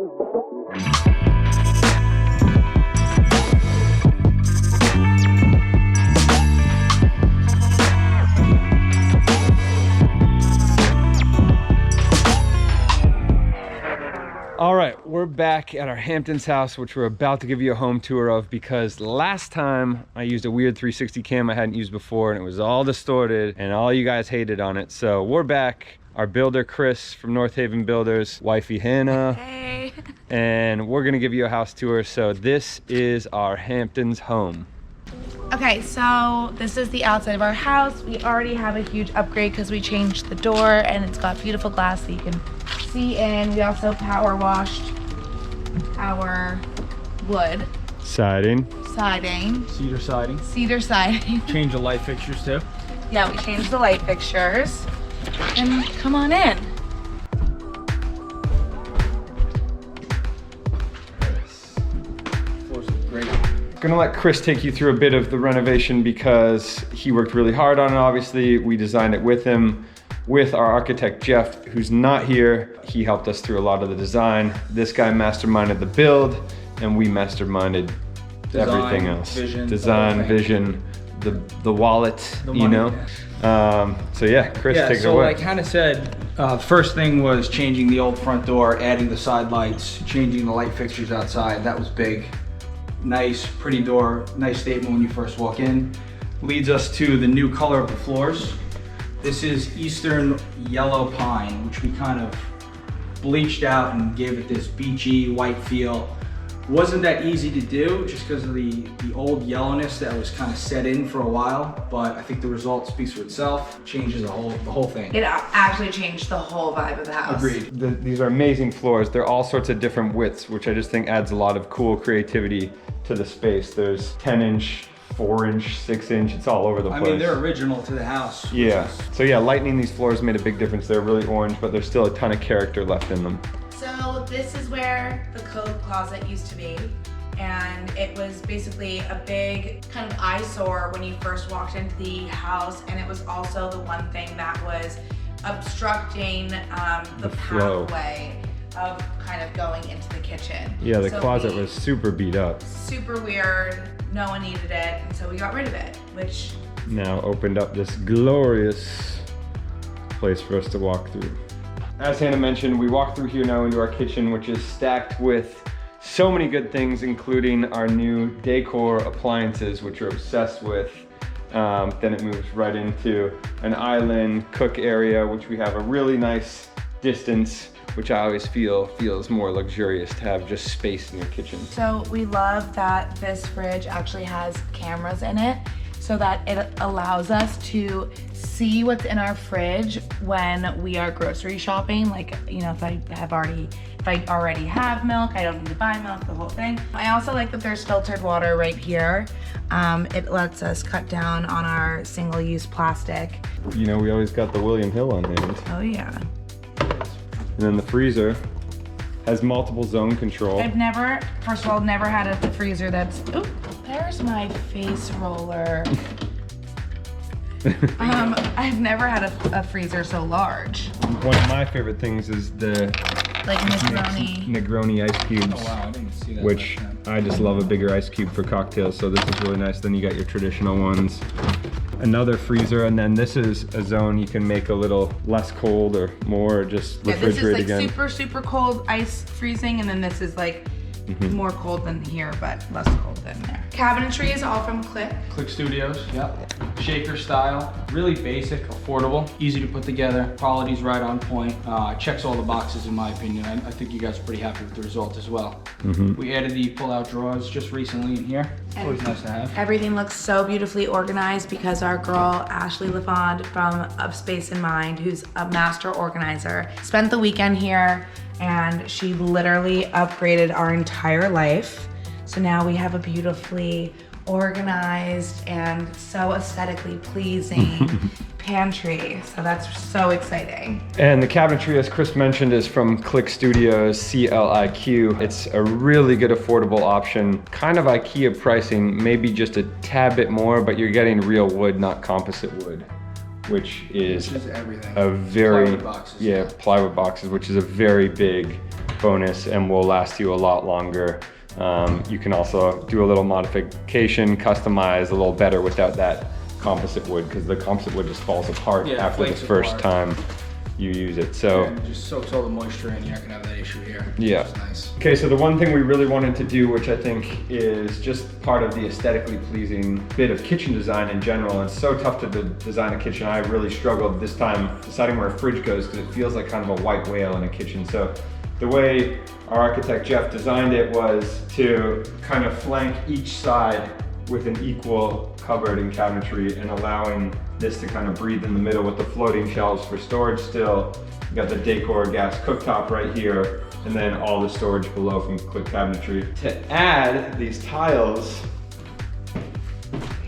All right, we're back at our Hamptons house, which we're about to give you a home tour of because last time I used a weird 360 cam I hadn't used before and it was all distorted and all you guys hated on it. So we're back. Our builder, Chris from North Haven Builders, wifey Hannah. Hey. And we're gonna give you a house tour. So this is our Hamptons home. Okay, so this is the outside of our house. We already have a huge upgrade because we changed the door and it's got beautiful glass so you can see in. We also power washed our wood Siding. Cedar siding. Cedar siding. Change the light fixtures too. Yeah, we changed the light fixtures. And come on in. Floors look great. Gonna let Chris take you through a bit of the renovation because he worked really hard on it. Obviously, we designed it with him, with our architect Jeff, who's not here. He helped us through a lot of the design. This guy masterminded the build, and we masterminded everything else. Design, vision, the wallet, you know. So yeah, Chris, take it away. So like Hannah said, first thing was changing the old front door, adding the side lights, changing the light fixtures outside. That was big. Nice, pretty door, nice statement when you first walk in. Leads us to the new color of the floors. This is Eastern Yellow Pine, which we kind of bleached out and gave it this beachy white feel. Wasn't that easy to do just because of the old yellowness that was kind of set in for a while, but I think the result speaks for itself, changes the whole thing. It actually changed the whole vibe of the house. Agreed. These are amazing floors. They're all sorts of different widths, which I just think adds a lot of cool creativity to the space. There's 10-inch, 4-inch, 6-inch, it's all over the place. I mean, they're original to the house. Yeah. So yeah, lightening these floors made a big difference. They're really orange, but there's still a ton of character left in them. So this is where the coat closet used to be, and it was basically a big kind of eyesore when you first walked into the house, and it was also the one thing that was obstructing the flow. pathway of kind of going into the kitchen. Yeah, the closet was super beat up. Super weird, no one needed it, and so we got rid of it, which now opened up this glorious place for us to walk through. As Hannah mentioned, we walk through here now into our kitchen, which is stacked with so many good things, including our new decor appliances, which we're obsessed with. Then it moves right into an island cook area, which we have a really nice distance, which I always feel feels more luxurious to have just space in your kitchen. So we love that this fridge actually has cameras in it so that it allows us to see what's in our fridge when we are grocery shopping. Like, you know, if I already have milk, I don't need to buy milk, the whole thing. I also like that there's filtered water right here. It lets us cut down on our single-use plastic. You know, we always got the William Hill on hand. Oh yeah. And then the freezer has multiple zone control. I've never, first of all, never had a freezer that's, oh, there's my face roller. I've never had a freezer so large. One of my favorite things is the like Negroni ice cubes. Oh wow, I didn't see that. Which I just love a bigger ice cube for cocktails, so this is really nice. Then you got your traditional ones. Another freezer, and then this is a zone you can make a little less cold or more, or just refrigerate this is like again. super cold ice freezing, and then this is like more cold than here, but less cold than there. Cabinetry is all from Click. Click Studios, yep. Shaker style, really basic, affordable, easy to put together, quality's right on point, checks all the boxes in my opinion. I think you guys are pretty happy with the result as well. We added the pull-out drawers just recently in here. It's always nice to have. Everything looks so beautifully organized because our girl, Ashley LaFond from Of Space in Mind, who's a master organizer, spent the weekend here and she literally upgraded our entire life. So now we have a beautifully organized and so aesthetically pleasing pantry. So that's so exciting. And the cabinetry, as Chris mentioned, is from Click Studios, CLIQ. It's a really good affordable option. Kind of IKEA pricing, maybe just a tad bit more, but you're getting real wood, not composite wood, which is everything. a very, Plywood boxes. yeah, plywood boxes, which is a very big bonus and will last you a lot longer. You can also do a little modification, customize a little better without that composite wood, because the composite wood just falls apart after the first time you use it. So and it just soaks all the moisture in. You're not gonna have that issue here. Yeah. Which is nice. Okay, so the one thing we really wanted to do, which I think is just part of the aesthetically pleasing bit of kitchen design in general, and it's so tough to design a kitchen. I really struggled this time deciding where a fridge goes, because it feels like kind of a white whale in a kitchen. So the way our architect Jeff designed it was to kind of flank each side with an equal cupboard and cabinetry, and allowing this to kind of breathe in the middle with the floating shelves for storage still. You got the decor gas cooktop right here, and then all the storage below from quick cabinetry. To add these tiles.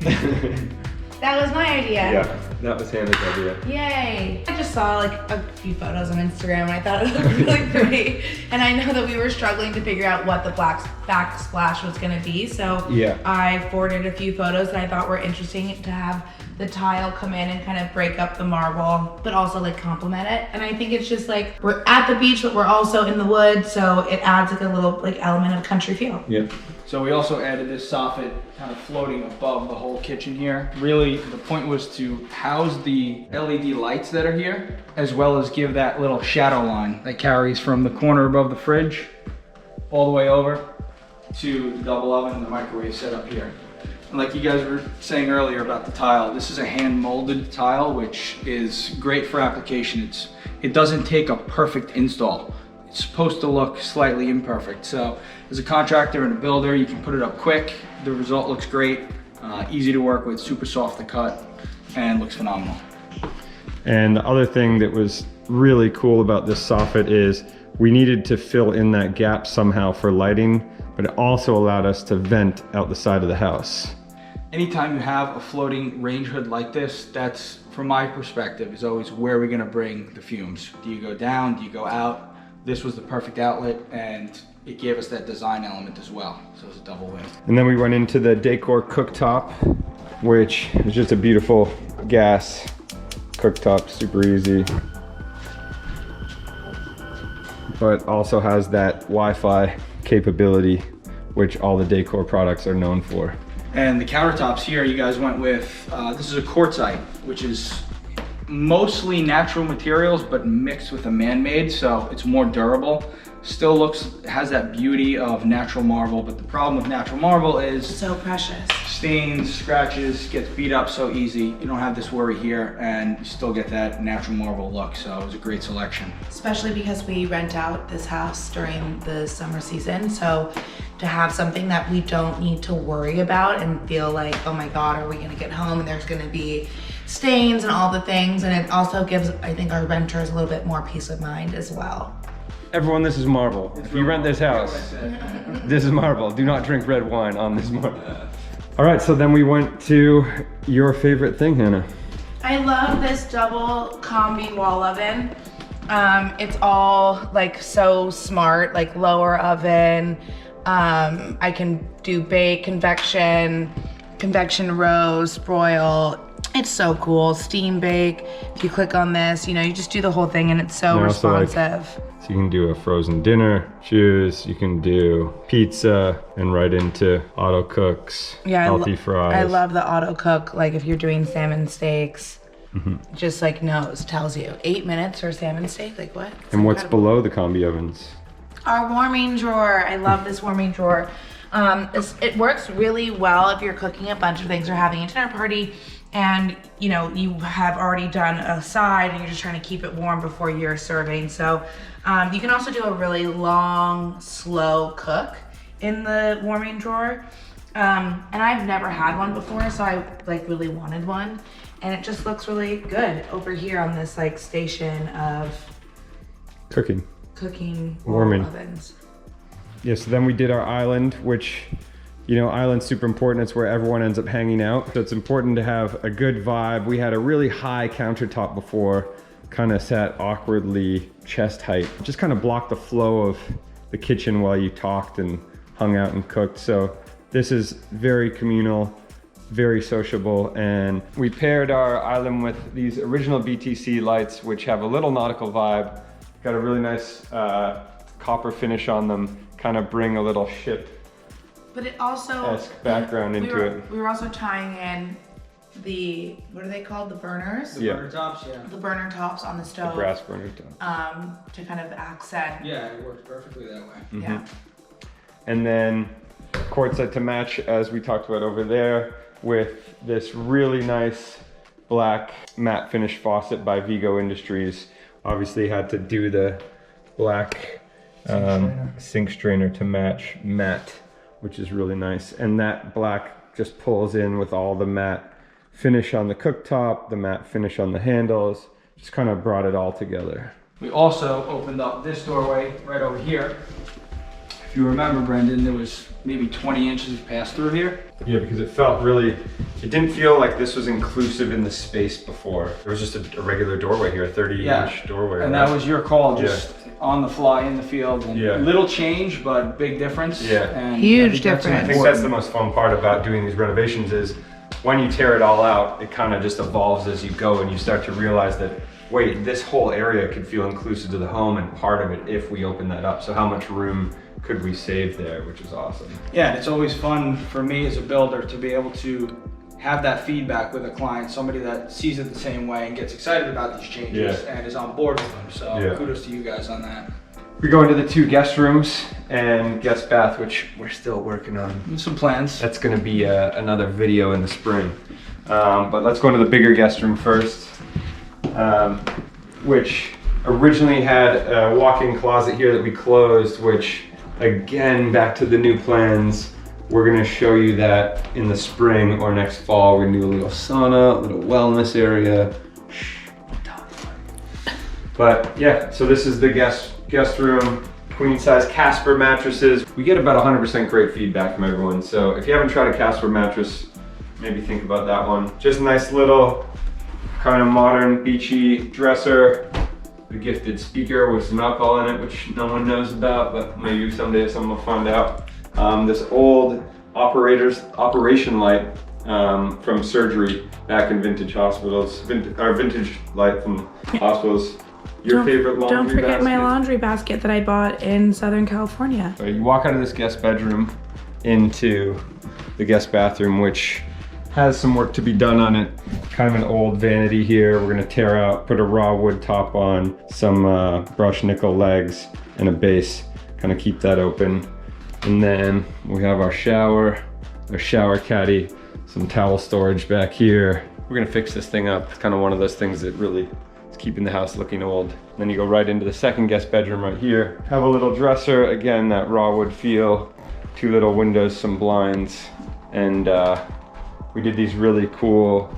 That was my idea. Yeah, that was Hannah's idea. Yay. I just saw like a few photos on Instagram and I thought it looked really pretty. And I know that we were struggling to figure out what the backsplash was gonna be. So Yeah. I forwarded a few photos that I thought were interesting to have the tile come in and kind of break up the marble, but also like complement it. And I think it's just like, we're at the beach, but we're also in the woods. So it adds like a little like element of country feel. Yeah. So we also added this soffit kind of floating above the whole kitchen here. Really, the point was to house the LED lights that are here, as well as give that little shadow line that carries from the corner above the fridge all the way over to the double oven and the microwave set up here. And like you guys were saying earlier about the tile, this is a hand molded tile, which is great for application. It doesn't take a perfect install. It's supposed to look slightly imperfect. So as a contractor and a builder, you can put it up quick. The result looks great, easy to work with, super soft to cut, and looks phenomenal. And the other thing that was really cool about this soffit is we needed to fill in that gap somehow for lighting, but it also allowed us to vent out the side of the house. Anytime you have a floating range hood like this, that's, from my perspective, is always where are we gonna bring the fumes? Do you go down, do you go out? This was the perfect outlet, and it gave us that design element as well. So it was a double win. And then we went into the decor cooktop, which is just a beautiful gas cooktop, super easy. But also has that Wi-Fi capability, which all the decor products are known for. And the countertops here, you guys went with, this is a quartzite, which is mostly natural materials, but mixed with a man-made, so it's more durable. Still has that beauty of natural marble, but the problem with natural marble is So precious. stains, scratches, gets beat up so easy. You don't have this worry here, and you still get that natural marble look, so it was a great selection. Especially because we rent out this house during the summer season. So to have something that we don't need to worry about and feel like, oh my God, are we gonna get home and there's gonna be stains and all the things. And it also gives, I think, our renters a little bit more peace of mind as well. Everyone, this is marble. If you rent this house, this is marble. Do not drink red wine on this marble. All right, so then we went to your favorite thing, Hannah. I love this double combi wall oven. It's all like so smart, like lower oven. I can do bake, convection roast, broil. It's so cool. Steam bake. If you click on this, you know, you just do the whole thing and it's so responsive. So you can do a frozen dinner, choose, you can do pizza and right into auto cooks, healthy fries. I love the auto cook, like if you're doing salmon steaks, just like tells you 8 minutes for a salmon steak, like what? It's and what's incredible. below the combi ovens? Our warming drawer. I love this warming drawer. It works really well if you're cooking a bunch of things or having a dinner party and you know you have already done a side and you're just trying to keep it warm before you're serving. So you can also do a really long, slow cook in the warming drawer. And I've never had one before, so I like really wanted one. And it just looks really good over here on this like station of cooking warming ovens. Yeah, so then we did our island, which, you know, island's super important. It's where everyone ends up hanging out. So it's important to have a good vibe. We had a really high countertop before, kind of sat awkwardly chest height. Just kind of blocked the flow of the kitchen while you talked and hung out and cooked. So this is very communal, very sociable. And we paired our island with these original BTC lights, which have a little nautical vibe. Got a really nice copper finish on them kind of bring a little ship-esque But it also background into it. We were also tying in the, what are they called? The burners? The burner tops, yeah. The burner tops on the stove. The brass burner top. To kind of accent. Yeah, it works perfectly that way. Mm-hmm. Yeah. And then quartzite to match, as we talked about over there, with this really nice black matte finish faucet by Vigo Industries. Obviously had to do the black sink strainer to match matte, which is really nice. And that black just pulls in with all the matte finish on the cooktop, the matte finish on the handles, just kind of brought it all together. We also opened up this doorway right over here. If you remember, Brendan, there was maybe 20 inches of pass through here. Yeah, because it felt really, it didn't feel like this was inclusive in the space before. There was just a regular doorway here, a 30-inch doorway. And right? that was your call, just on the fly in the field. And little change, but big difference. Yeah. And Huge I difference. think that's the most fun part about doing these renovations is when you tear it all out, it kind of just evolves as you go and you start to realize that, wait, this whole area could feel inclusive to the home and part of it if we open that up. So how much room could we save there, which is awesome. Yeah, and it's always fun for me as a builder to be able to have that feedback with a client, somebody that sees it the same way and gets excited about these changes and is on board with them. So kudos to you guys on that. We go into the 2 guest rooms and guest bath, which we're still working on. Some plans. That's gonna be another video in the spring. But let's go into the bigger guest room first, which originally had a walk-in closet here that we closed, which again, back to the new plans, we're gonna show you that in the spring or next fall. We're gonna do a little sauna, a little wellness area. But yeah, so this is the guest room, queen size Casper mattresses. We get about 100% great feedback from everyone. So if you haven't tried a Casper mattress, maybe think about that one. Just a nice little kind of modern beachy dresser. A gifted speaker with some alcohol in it, which no one knows about, but maybe someday someone will find out. This old operation light from surgery back in vintage hospitals, vintage light from hospitals. Your favorite laundry basket? Don't forget my laundry basket that I bought in Southern California. So you walk out of this guest bedroom into the guest bathroom, which has some work to be done on it. Kind of an old vanity here. We're gonna tear out, put a raw wood top on, some brushed nickel legs, and a base. Kind of keep that open. And then we have our shower caddy, some towel storage back here. We're gonna fix this thing up. It's kind of one of those things that really is keeping the house looking old. Then you go right into the second guest bedroom right here. Have a little dresser, again, that raw wood feel. 2 little windows, some blinds, and we did these really cool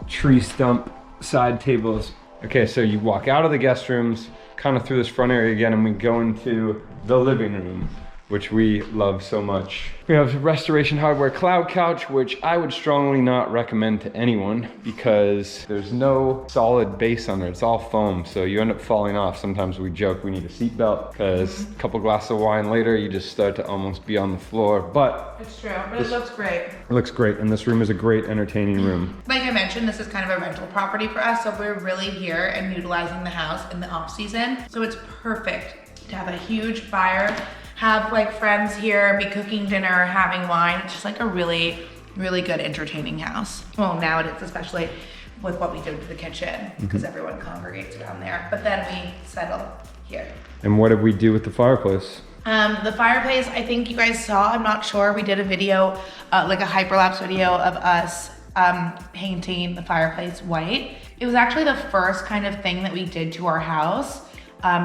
tree stump side tables. Okay, so you walk out of the guest rooms, kind of through this front area again, and we go into the living room, which we love so much. We have Restoration Hardware Cloud Couch, which I would strongly not recommend to anyone because there's no solid base on it. It's all foam, so you end up falling off. Sometimes we joke we need a seatbelt because a couple glasses of wine later, you just start to almost be on the floor. But it's true, but it looks great. It looks great, and this room is a great entertaining room. Like I mentioned, this is kind of a rental property for us, so we're really here and utilizing the house in the off season. So it's perfect to have a huge fire, have like friends here, be cooking dinner, having wine. It's just like a really, really good entertaining house. Well, nowadays, especially with what we did with the kitchen, because everyone congregates around there. But then we settle here. And what did we do with the fireplace? The fireplace, I think you guys saw, I'm not sure. We did a video, like a hyperlapse video of us painting the fireplace white. It was actually the first kind of thing that we did to our house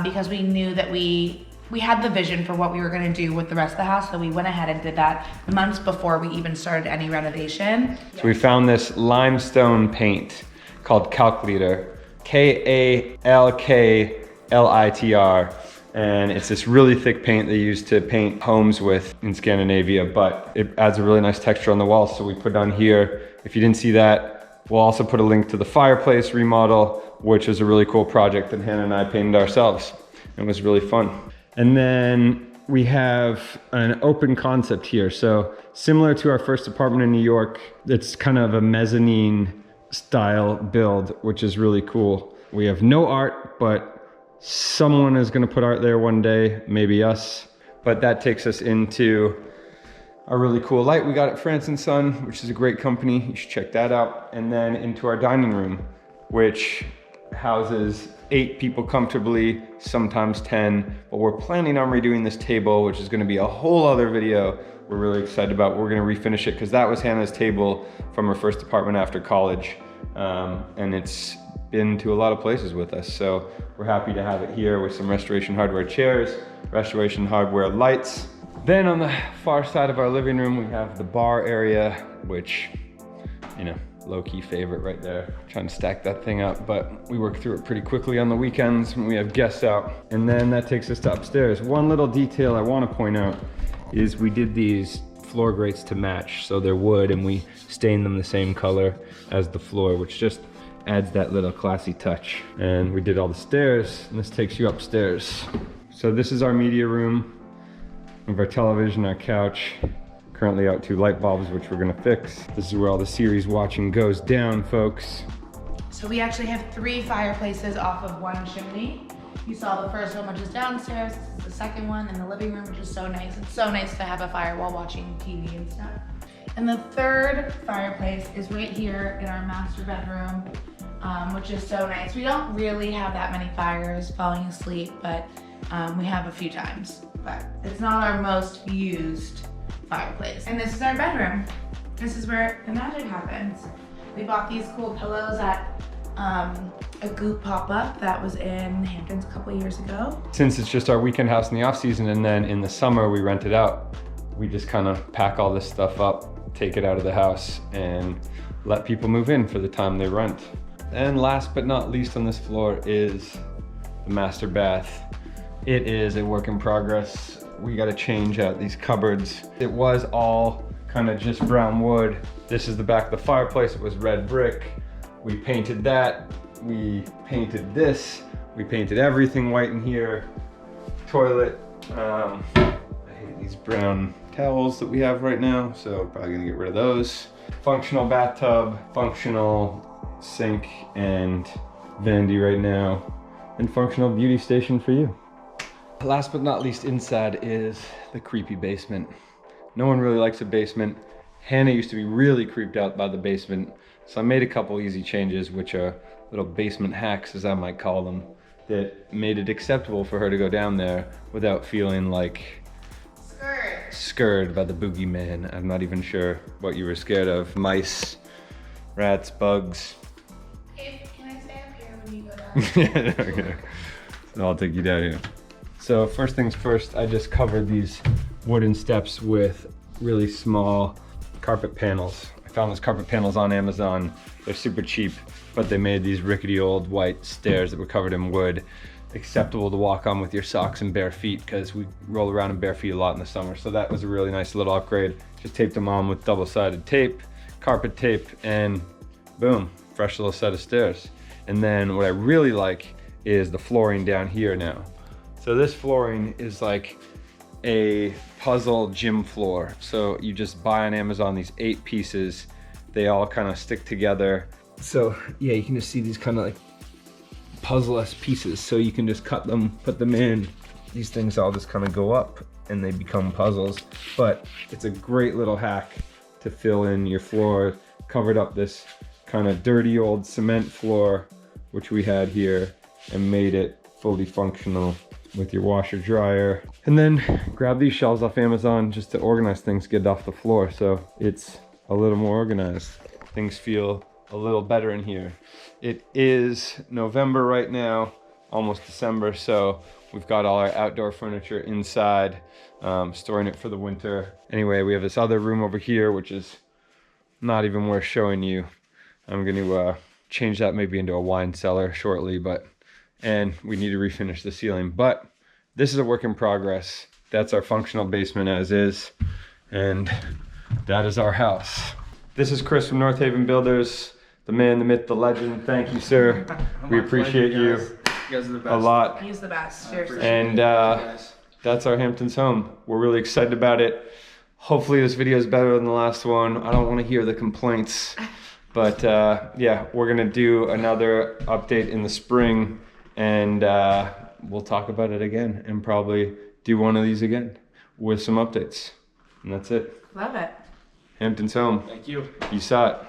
because we knew that we had the vision for what we were gonna do with the rest of the house, so we went ahead and did that months before we even started any renovation. So we found this limestone paint called Kalkliter, Kalklitr, and it's this really thick paint they use to paint homes with in Scandinavia, but it adds a really nice texture on the walls, so we put it on here. If you didn't see that, we'll also put a link to the fireplace remodel, which is a really cool project that Hannah and I painted ourselves. It was really fun. And then we have an open concept here. So similar to our first apartment in New York, it's kind of a mezzanine style build, which is really cool. We have no art, but Someone is gonna put art there one day, maybe us. But that takes us into a really cool light we got at France & Son, which is a great company. You should check that out. And then into our dining room, which houses 8 people comfortably, sometimes 10. But we're planning on redoing this table, which is gonna be a whole other video we're really excited about. We're gonna refinish it because that was Hannah's table from her first apartment after college. And it's been to a lot of places with us. So we're happy to have it here with some Restoration Hardware chairs, Restoration Hardware lights. Then on the far side of our living room, we have the bar area, which, you know, low-key favorite right there. Trying to stack that thing up, but we work through it pretty quickly on the weekends when we have guests out. And then that takes us to upstairs. One little detail I want to point out is we did these floor grates to match. So they're wood and we stained them the same color as the floor, which just adds that little classy touch. And we did all the stairs, and this takes you upstairs. So this is our media room. We have our television, our couch. Currently out 2 light bulbs, which we're gonna fix. This is where all the series watching goes down, folks. So we actually have 3 fireplaces off of 1 chimney. You saw the first one, which is downstairs. This is the second one in the living room, which is so nice. It's so nice to have a fire while watching TV and stuff. And the third fireplace is right here in our master bedroom, which is so nice. We don't really have that many fires falling asleep, but we have a few times. But it's not our most used fireplace. And this is our bedroom. This is where the magic happens. We bought these cool pillows at a Goop pop-up that was in Hamptons a couple years ago. Since it's just our weekend house in the off season, and then in the summer we rent it out, we just kind of pack all this stuff up, take it out of the house, and let people move in for the time they rent. And last but not least on this floor is the master bath. It is a work in progress. We got to change out these cupboards. It was all kind of just brown wood. This is the back of the fireplace. It was red brick. We painted that. We painted this. We painted everything white in here. Toilet. I hate these brown towels that we have right now, so probably gonna get rid of those. Functional bathtub, functional sink and vanity right now, and functional beauty station for you. Last but not least inside is the creepy basement. No one really likes a basement. Hannah used to be really creeped out by the basement, so I made a couple easy changes, which are little basement hacks, as I might call them, that made it acceptable for her to go down there without feeling like scared by the boogeyman. I'm not even sure what you were scared of. Mice, rats, bugs. Hey, can I stay up here when you go down? Yeah, okay. So I'll take you down here. So first things first, I just covered these wooden steps with really small carpet panels. I found those carpet panels on Amazon. They're super cheap, but they made these rickety old white stairs that were covered in wood acceptable to walk on with your socks and bare feet, because we roll around in bare feet a lot in the summer. So that was a really nice little upgrade. Just taped them on with double-sided tape, carpet tape, and boom, fresh little set of stairs. And then what I really like is the flooring down here now. So this flooring is like a puzzle gym floor. So you just buy on Amazon these 8 pieces. They all kind of stick together. So yeah, you can just see these kind of like puzzle-esque pieces. So you can just cut them, put them in. These things all just kind of go up and they become puzzles. But it's a great little hack to fill in your floor. Covered up this kind of dirty old cement floor, which we had here, and made it fully functional with your washer dryer. And then grab these shelves off Amazon just to organize things, get it off the floor, so it's a little more organized. Things feel a little better in here. It is November right now, almost December, so we've got all our outdoor furniture inside, storing it for the winter. Anyway, we have this other room over here, which is not even worth showing you. I'm gonna change that maybe into a wine cellar shortly, and we need to refinish the ceiling. But this is a work in progress. That's our functional basement as is, and that is our house. This is Chris from North Haven Builders, the man, the myth, the legend. Thank you, sir. We appreciate you. You guys are the best. A lot. He's the best, seriously. And that's our Hamptons home. We're really excited about it. Hopefully this video is better than the last one. I don't want to hear the complaints. But yeah, we're gonna do another update in the spring, and we'll talk about it again and probably do one of these again with some updates. And that's it. Love it. Hamptons Home. Thank you. You saw it.